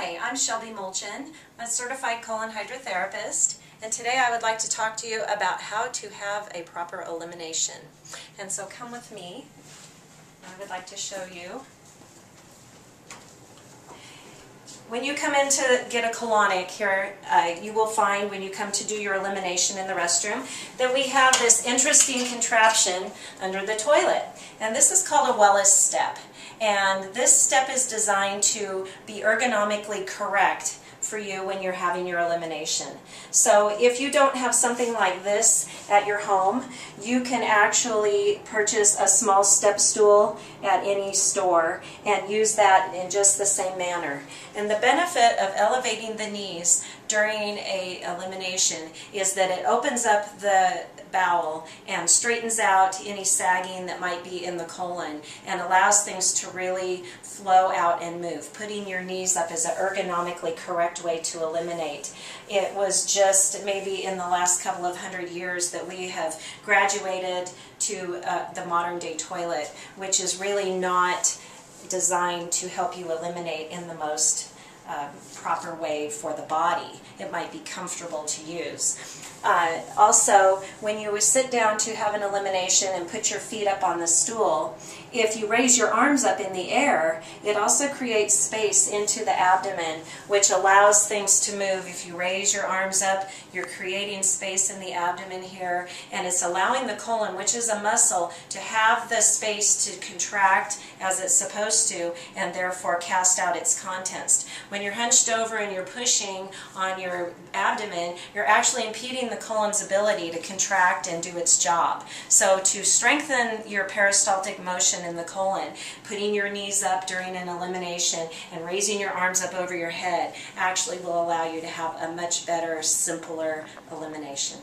Hi, I'm Shelby Mulchin. I'm a certified colon hydrotherapist, and today I would like to talk to you about how to have a proper elimination. And so come with me. I would like to show you. When you come in to get a colonic here, you will find when you come to do your elimination in the restroom that we have this interesting contraption under the toilet. And this is called a Welles step. And this step is designed to be ergonomically correct for you when you're having your elimination. So if you don't have something like this at your home, you can actually purchase a small step stool at any store and use that in just the same manner. And the benefit of elevating the knees during a elimination is that it opens up the bowel and straightens out any sagging that might be in the colon and allows things to really flow out and move. Putting your knees up is an ergonomically correct way to eliminate. It was just maybe in the last couple of 100 years that we have graduated to the modern day toilet, which is really not designed to help you eliminate in the most proper way for the body. It might be comfortable to use. Also, when you sit down to have an elimination and put your feet up on the stool, if you raise your arms up in the air, it also creates space into the abdomen, which allows things to move. If you raise your arms up, you're creating space in the abdomen here, and it's allowing the colon, which is a muscle, to have the space to contract as it's supposed to, and therefore cast out its contents. When you're hunched over and you're pushing on your abdomen, you're actually impeding the colon's ability to contract and do its job. So to strengthen your peristaltic motion in the colon, putting your knees up during an elimination and raising your arms up over your head actually will allow you to have a much better, simpler elimination.